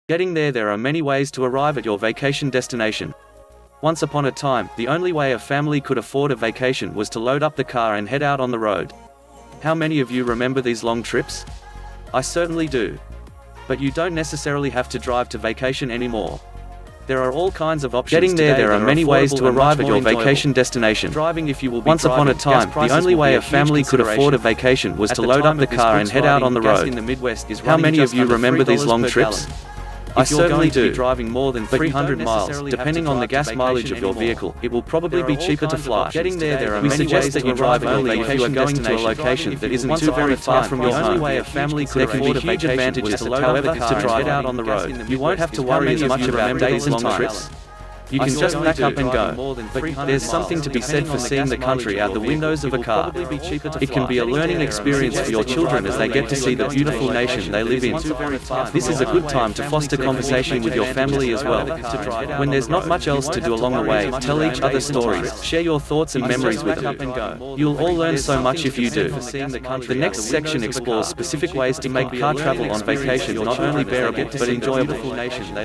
Getting there are many ways to arrive at your vacation destination. Once upon a time, the only way a family could afford a vacation was to load up the car and head out on the road. How many of you remember these long trips? I certainly do. But you don't necessarily have to drive to vacation anymore. There are all kinds of options. Getting there are many ways to arrive at your vacation destination. Driving if you will be Once upon a time, the only way a family could afford a vacation was to load up the car and head out on the road. How many of you remember these long trips? I certainly do. Driving more than 300 miles, depending on the gas mileage of your vehicle, it will probably be cheaper to fly. Getting there are We many suggest ways that to you drive arrive early if you are going to a location that isn't too very far from your home. The only way a family could afford a huge vacation advantages was to to load load up the up the car car and and head head out on the road. You won't have to worry as much about days-long trips. You can just pack up and go. But there's something to be said for seeing the country out the windows of a car. It can be a learning experience for your children as they get to see the beautiful nation they live in. This is a good time to foster conversation with your family as well. When there's not much else to do along the way, tell each other stories, share your thoughts and memories with them. You'll all learn so much if you do. The next section explores specific ways to make car travel on vacation not only bearable but enjoyable.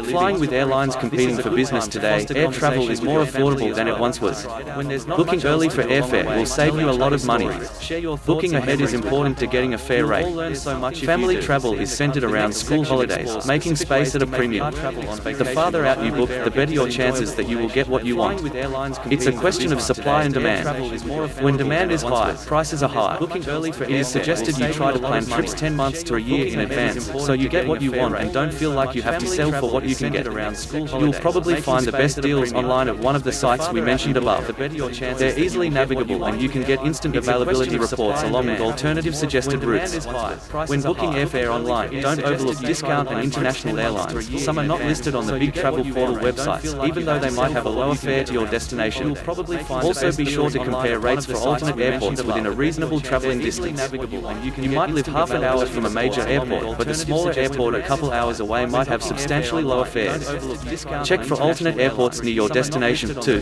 Flying with airlines competing for business today, air travel is more affordable than it once was. Booking early for airfare will save you a lot of money. Booking ahead is important to getting a fair rate. Family travel is centered around school holidays, making space at a premium. The farther out you book, the better your chances that you will get what you want. It's a question of supply and demand. When demand is high, prices are high. It is suggested you try to plan trips 10 months to a year in advance, so you get what you want and don't feel like you have to sell for what you can get. You'll probably find the best deals online at one of the sites we mentioned above. They're easily navigable and you can get instant availability reports along with alternative suggested routes. When booking airfare online, don't overlook discount and international airlines. Some are not listed on the big travel portal websites, even though they might have a lower fare to your destination. Also be sure to compare rates for alternate airports within a reasonable traveling distance. You might live half an hour from a major airport, but a smaller airport a couple hours away might have substantially lower fares. Check for alternate airports near your destination too.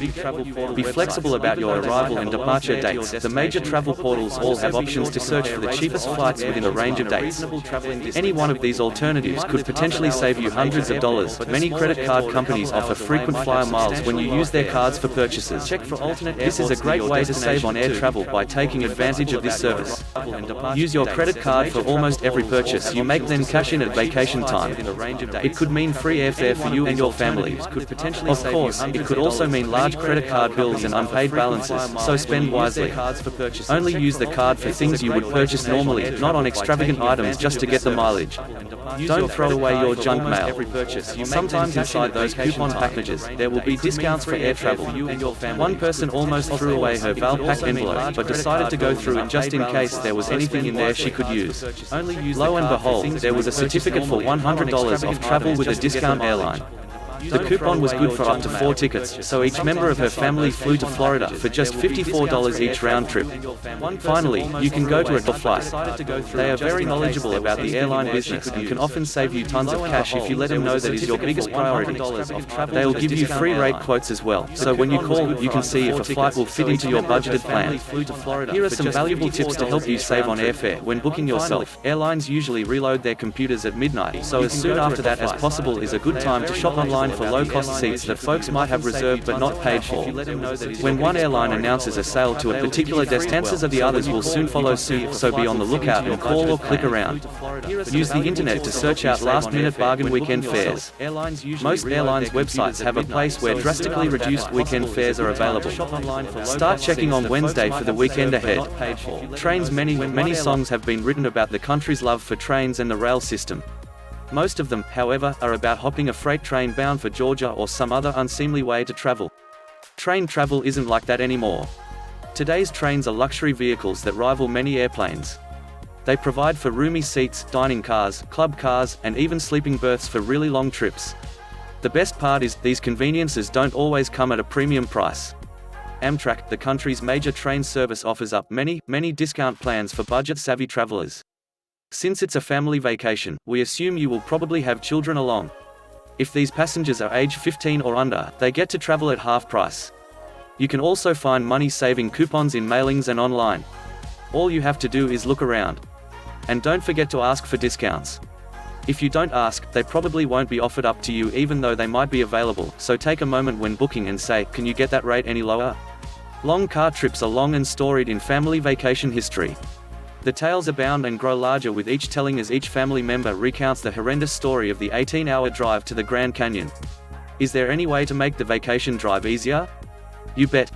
Be flexible about your arrival and departure dates. The major travel portals all have options to search for the cheapest flights within a range of dates. Any one of these alternatives could potentially save you hundreds of dollars. Many credit card companies offer frequent flyer miles when you use their cards for purchases. This is a great way to save on air travel by taking advantage of this service. Use your credit card for almost every purchase you make, then cash in at vacation time. It could mean free airfare for you and your family. Of course, it could also mean large credit card bills and unpaid balances, so spend wisely. Only use the card for things you would purchase normally, not on extravagant items just to get the mileage. Don't throw away your junk mail. Sometimes inside those coupon packages, there will be discounts for air travel. One person almost threw away her Valpak envelope, but decided to go through it just in case there was anything in there she could use. Lo and behold, there was a certificate for $100 off travel with a discount airline. The coupon was good for up to 4 tickets, so each member of her family flew to Florida for just $54 each round trip. Finally, you can go to a flight. They are very knowledgeable about the airline business and can often save you tons of cash if you let them know that is your biggest priority. They'll give you free rate quotes as well, so when you call, you can see if a flight will fit into your budgeted plan. Here are some valuable tips to help you save on airfare when booking yourself. Airlines usually reload their computers at midnight, so as soon after that as possible is a good time to shop online for low-cost seats that folks might have reserved but not paid for. When one airline announces a sale to a particular destination, chances of the others will soon follow suit, so be on the lookout and call or click around. Use the internet to search out last-minute bargain weekend fares. Most airlines' websites have a place where drastically reduced weekend fares are available. Start checking on Wednesday for the weekend ahead. Trains. Many songs have been written about the country's love for trains and the rail system. Most of them, however, are about hopping a freight train bound for Georgia or some other unseemly way to travel. Train travel isn't like that anymore. Today's trains are luxury vehicles that rival many airplanes. They provide for roomy seats, dining cars, club cars, and even sleeping berths for really long trips. The best part is, these conveniences don't always come at a premium price. Amtrak, the country's major train service, offers up many discount plans for budget-savvy travelers. Since it's a family vacation, we assume you will probably have children along. If these passengers are age 15 or under, they get to travel at half price. You can also find money-saving coupons in mailings and online. All you have to do is look around. And don't forget to ask for discounts. If you don't ask, they probably won't be offered up to you even though they might be available, so take a moment when booking and say, can you get that rate any lower? Long car trips are long and storied in family vacation history. The tales abound and grow larger with each telling as each family member recounts the horrendous story of the 18-hour drive to the Grand Canyon. Is there any way to make the vacation drive easier? You bet.